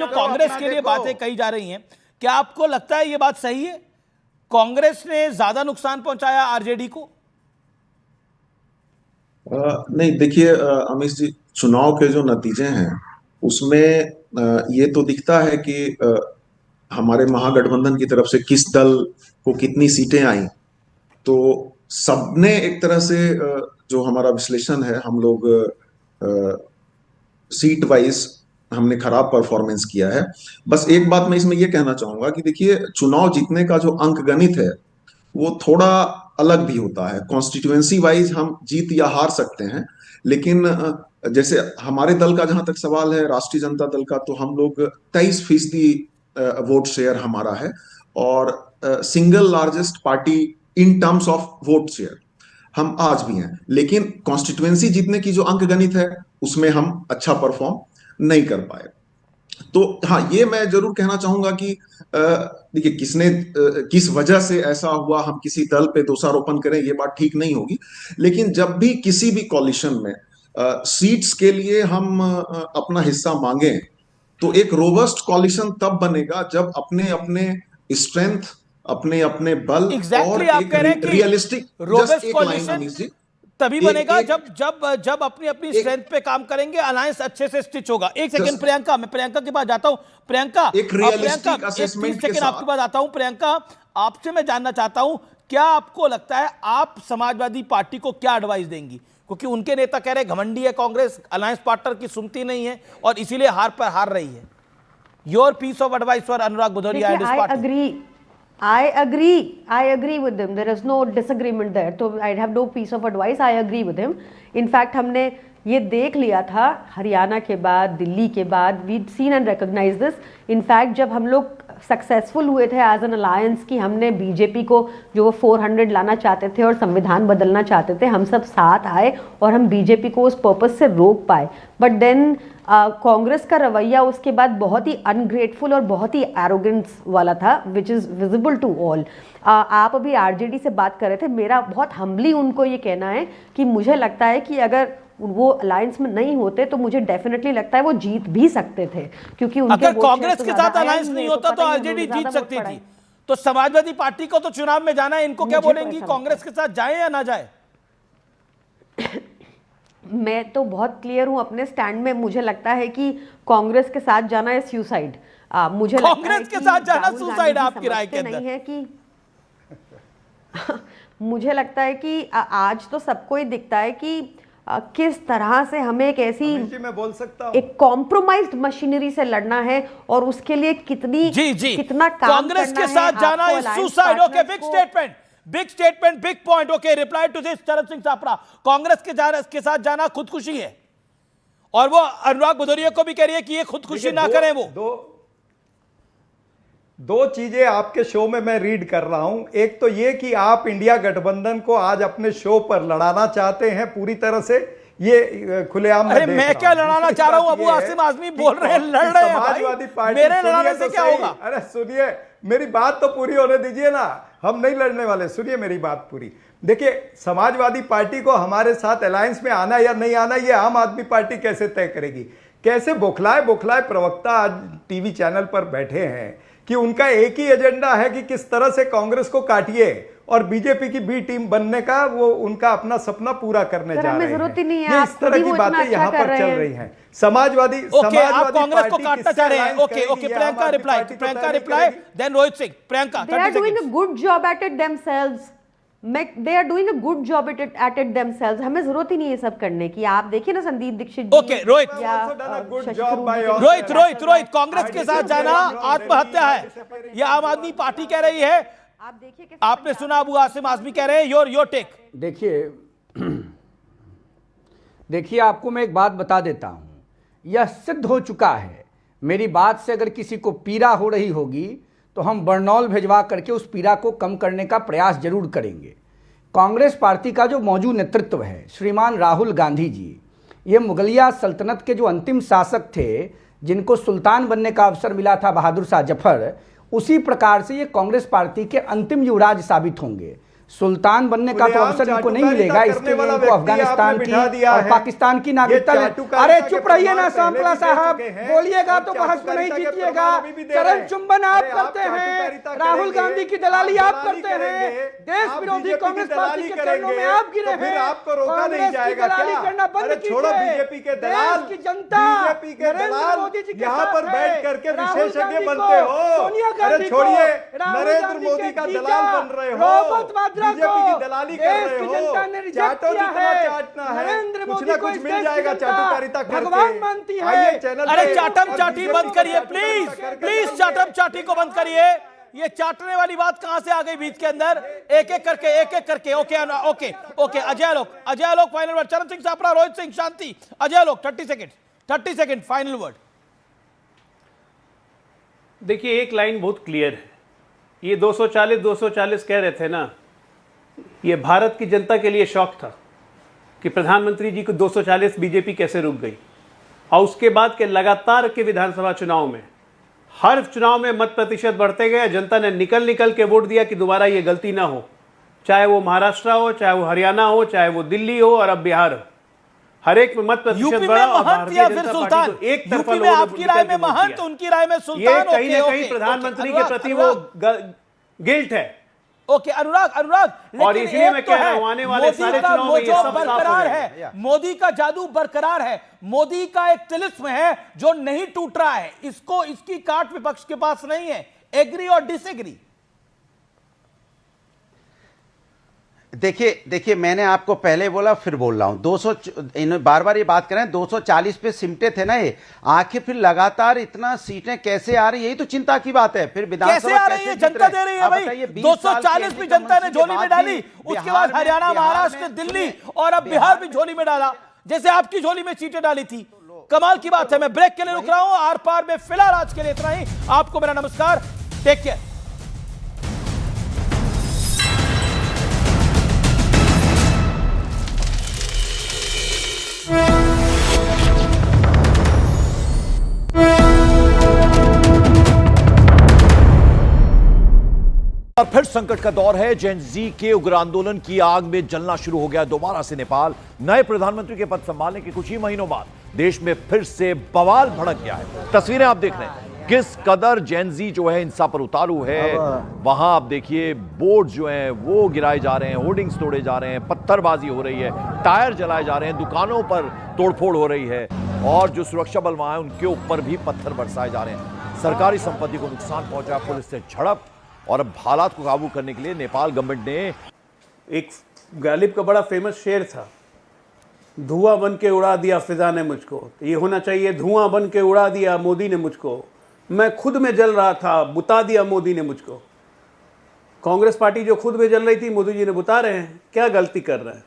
जो कांग्रेस के लिए बातें कही जा रही हैं, क्या आपको लगता है ये बात सही है? कांग्रेस ने ज्यादा नुकसान पहुंचाया आरजेडी को? नहीं, देखिए अमीश जी, चुनाव के जो नतीजे हैं उसमें ये तो दिखता है कि हमारे महागठबंधन की तरफ से किस दल को कितनी सीटें आई। तो सबने एक तरह से जो हमारा विश्लेषण है, हम लोग सीट वाइज हमने खराब परफॉर्मेंस किया है। बस एक बात मैं इसमें यह कहना चाहूंगा कि देखिए, चुनाव जीतने का जो अंक गणित है वो थोड़ा अलग भी होता है। कॉन्स्टिट्यूएंसी वाइज हम जीत या हार सकते हैं, लेकिन जैसे हमारे दल का जहां तक सवाल है, राष्ट्रीय जनता दल का, तो हम लोग 23% वोट शेयर हमारा है और single largest party in terms of vote share हम आज भी हैं। लेकिन कॉन्स्टिट्यूएंसी जीतने की जो अंक गणित है उसमें हम अच्छा परफॉर्म नहीं कर पाए। तो हाँ, ये मैं जरूर कहना चाहूंगा कि देखिए, किस वजह से ऐसा हुआ, हम किसी दल पे दोषारोपण करें, ये बात ठीक नहीं होगी। लेकिन जब भी किसी भी कॉलिशन में सीट्स के लिए हम अपना हिस्सा मांगे, तो एक रोबस्ट कॉलिशन तब बनेगा जब अपने अपने स्ट्रेंथ, अपने अपने बल और एग्जैक्टली, आप एक कह रहे हैं कि रियलिस्टिक, जस्ट रोबस्ट एक लाइन कॉलिशन अमीश जी, तभी एक बनेगा एक जब जब जब अपनी अपनी एक स्ट्रेंथ पे काम करेंगे, अलायंस अच्छे से स्टिच होगा। एक सेकंड जस्ट प्रियंका, मैं प्रियंका के पास जाता हूं। प्रियंका, एक प्रियंका, रियलिस्टिक एक 30 असेसमेंट के सेकंड आपके साथ। पास आता हूं। प्रियंका, आपसे मैं जानना चाहता हूं, क्या आपको लगता है आप समाजवादी पार्टी को क्या एडवाइस देंगी? क्योंकि उनके नेता कह रहे घमंडी है कांग्रेस, अलायंस पार्टनर की सुनती नहीं है और इसीलिए हार पर हार रही है। Your piece of advice for Anurag Bhadauria and his party? I agree with him. There is no disagreement there. So I have no piece of advice. I agree with him. In fact, हमने ये देख लिया था हरियाणा के बाद, दिल्ली के बाद, we'd seen and recognized this. In fact, जब हम लोग सक्सेसफुल हुए थे एज एन अलायंस कि हमने बीजेपी को जो वो 400 लाना चाहते थे और संविधान बदलना चाहते थे, हम सब साथ आए और हम बीजेपी को उस पर्पस से रोक पाए। बट देन कांग्रेस का रवैया उसके बाद बहुत ही अनग्रेटफुल और बहुत ही एरोगेंस वाला था, which is visible to all. आप अभी आरजेडी से बात कर रहे थे, मेरा बहुत हम्बली उनको ये कहना है कि मुझे लगता है कि अगर वो अलायंस में नहीं होते तो मुझे डेफिनेटली लगता है वो जीत भी सकते थे, क्योंकि उनके अगर कांग्रेस के साथ अलायंस नहीं होता तो आरजेडी जीत सकती थी। तो समाजवादी पार्टी को तो चुनाव में जाना है, इनको क्या बोलेंगी, कांग्रेस के साथ जाए या ना जाए? मैं तो बहुत क्लियर हूं अपने स्टैंड में। मुझे लगता है कि कांग्रेस के साथ जाना है सुसाइड। मुझे कांग्रेस के साथ जाना सुसाइड आपकी राय के अंदर? नहीं है कि मुझे लगता है कि आज तो सबको ही दिखता है कि किस तरह से हमें एक ऐसी, मैं बोल सकता हूं, एक कॉम्प्रोमाइज्ड मशीनरी से लड़ना है और उसके लिए कितना काम कांग्रेस के साथ जाना is suicide. Okay, big statement, big statement, big point. Okay, reply to this Charan Singh Sapra, Congress के साथ जाना खुदकुशी है और वो अनुराग भदौरिया को भी कह रही है कि ये खुदकुशी ना करें। वो दो चीजें आपके शो में मैं रीड कर रहा हूं। एक तो ये कि आप इंडिया गठबंधन को आज अपने शो पर लड़ाना चाहते हैं पूरी तरह से, ये खुलेआम। अरे मैं क्या लड़ाना चाह रहा हूं? अबू आसिम आजमी बोल रहे हैं लड़ रहे हैं। समाजवादी पार्टी, मेरे लड़ाने से क्या होगा? अरे सुनिए, मेरी बात तो पूरी होने दीजिए ना, हम नहीं लड़ने वाले। सुनिए मेरी बात पूरी। देखिए, समाजवादी पार्टी को हमारे साथ अलायंस में आना या नहीं आना ये आम आदमी पार्टी कैसे तय करेगी? कैसे बौखलाए प्रवक्ता आज टीवी चैनल पर बैठे हैं कि उनका एक ही एजेंडा है कि किस तरह से कांग्रेस को काटिए और बीजेपी की बी टीम बनने का वो उनका अपना सपना पूरा करने जा रहे हैं। ये इस तरह की बातें यहाँ पर चल रही हैं। समाजवादी आप कांग्रेस को काटना चाह रहे हैं। Okay, Priyanka reply, then Rohit Singh. Priyanka, they are doing a good job at it themselves. They are doing a good job at it themselves. हमें जरूरत ही नहीं है सब करने की। आप देखिए ना संदीप दीक्षित जी। ओके, रोहित, कांग्रेस के साथ जाना आत्महत्या है, यह आम आदमी पार्टी कह रही है। आप देखिए, आपने सुना अबू आसिम आजमी कह रहे हैं। Your take. देखिए आपको मैं एक बात बता देता हूं, यह सिद्ध हो चुका है। मेरी बात से अगर किसी को पीड़ा हो रही होगी तो हम बरनौल भिजवा करके उस पीड़ा को कम करने का प्रयास जरूर करेंगे। कांग्रेस पार्टी का जो मौजूद नेतृत्व है, श्रीमान राहुल गांधी जी, ये मुगलिया सल्तनत के जो अंतिम शासक थे, जिनको सुल्तान बनने का अवसर मिला था बहादुर शाह जफर, उसी प्रकार से ये कांग्रेस पार्टी के अंतिम युवराज साबित होंगे। सुल्तान बनने का तो खुलेआम अवसर इनको नहीं चाटुकारिता मिलेगा, करने इसके लिए वाला इनको व्यक्ति अफगानिस्तान आपने की बिठा दिया और है। पाकिस्तान की नागरिकता ये ले। चाटुकारिता अरे के चुप रहिए ना प्रमाण सांपला पहले भी दे साहब, चुके हैं बोलिएगा और तो बहस में नहीं चाटुकारिता के जीतिएगा। प्रमाण अभी भी दे रहे चरण हैं। चुंबन आप अरे करते हैं, चाटुकारिता राहुल करेंगे, गांधी की दलाली आप दलाली करते हैं, करेंगे, देश आप विरोधी बीजेपी की कांग्रेस पार्टी दलाली के चरणों में करेंगे, आप गिरे तो फिर हैं। आपको रोका नहीं कांग्रेस की जाएगा दलाली क्या? करना बंद अरे छोड़ो कीजिए। बीजेपी के दलाल, देश की जनता बीजेपी के नरेंद्र दलाल मोदी जी के यहाँ साथ पर है। बैठ करके राहुल विशेषज्ञ गांधी को, बनते हो। सोनिया अरे गांधी को, छोड़िए, राहुल नरेंद्र गांधी मोदी के का जीजा, दलाल बन रहे हो, रॉबर्ट वाड्रा बीजेपी को की दलाली कर देश रहे की हो। जनता ने रिजेक्ट चाटो किया जितना है। चाटना है, नरेंद्र कुछ मोदी ना को कुछ इस मिल देश की जाएगा जनता चाटुकारिता करके। भगवान मानती है। आइए चैनल अरे पे चाटम और चाटी बीजेपी बंद को करिए चाटुकारिता प्लीज, करके प्लीज जाइए। चाटम चाटी को बंद करिए। ये चाटने वाली बात कहां से आ गई बीच के अंदर? एक एक करके okay okay okay. Ajay Alok final word. चरण सिंह सापरा, रोहित सिंह, शांति, Ajay Alok 30 second final word. देखिए, एक लाइन बहुत क्लियर है। ये 240 कह रहे थे ना, ये भारत की जनता के लिए शौक था कि प्रधानमंत्री जी को 240 बीजेपी कैसे रुक गई। और उसके बाद के लगातार के विधानसभा चुनाव में हर चुनाव में मत प्रतिशत बढ़ते गए। जनता ने निकल के वोट दिया कि दोबारा ये गलती ना हो, चाहे वो महाराष्ट्र हो, चाहे वो हरियाणा हो, चाहे वो दिल्ली हो और अब बिहार हो। हर एक में मत प्रतिशत यूपी बढ़ा में और महंत भारतीय या फिर जनता सुल्तान? पार्टी को एक तरफा यूपी में लोगों ने आपकी राय में निकल के वोट महंत, दिया। उनकी राय में ये सुल्तान। कहीं ना ओके, कहीं ओके, प्रधानमंत्री ओके, के प्रति वो गिल्ट है। ओके अनुराग, और लेकिन इसलिए एक मैं तो कह रहा है, हूं, आने वाले मोदी सारे का चुनाव में ये मोजो सब साफ हो बरकरार जाएगा। है, मोदी का जादू बरकरार है, मोदी का एक तिलिस्म है जो नहीं टूट रहा है। इसको, इसकी काट विपक्ष के पास नहीं है। एग्री और डिसएग्री? देखिए मैंने आपको पहले बोला फिर बोल रहा हूं, 200 बार बार ये बात करें, 240 पे सिमटे थे ना ये, आखिर फिर लगातार इतना सीटें कैसे आ रही, यही तो चिंता की बात है। फिर कैसे आ रही है? जनता दे रही है भाई। 240 भी जनता ने झोली में डाली, उसके बाद हरियाणा, महाराष्ट्र, दिल्ली और अब बिहार भी झोली में डाला, जैसे आपकी झोली में सीटें डाली थी। कमाल की बात है। मैं ब्रेक के लिए रुक रहा हूं। आर पार में फिलहाल आज के लिए इतना ही। आपको मेरा नमस्कार, टेक केयर। और फिर संकट का दौर है। जेन जी के उग्र आंदोलन की आग में जलना शुरू हो गया दोबारा से नेपाल। नए प्रधानमंत्री के पद संभालने के कुछ ही महीनों बाद देश में फिर से बवाल भड़क गया है। तस्वीरें आप देख रहे हैं किस कदर जेन जी जो है हिंसा पर उतारू है। वहां आप देखिए बोर्ड जो हैं वो गिराए जा रहे हैं, होर्डिंग्स तोड़े जा रहे हैं, पत्थरबाजी हो रही है, टायर जलाए जा रहे हैं, दुकानों पर तोड़फोड़ हो रही है और जो सुरक्षा बल वहां है उनके ऊपर भी पत्थर बरसाए जा रहे हैं। सरकारी संपत्ति को नुकसान पहुंचा, पुलिस से झड़प और अब हालात को काबू करने के लिए नेपाल गवर्नमेंट ने एक गालिब का बड़ा फेमस शेर था, धुआं बन के उड़ा दिया फिजा ने मुझको। तो ये होना चाहिए, धुआं बन के उड़ा दिया मोदी ने मुझको, मैं खुद में जल रहा था, बुता दिया मोदी ने मुझको। कांग्रेस पार्टी जो खुद में जल रही थी, मोदी जी ने बुता रहे हैं। क्या गलती कर रहे हैं?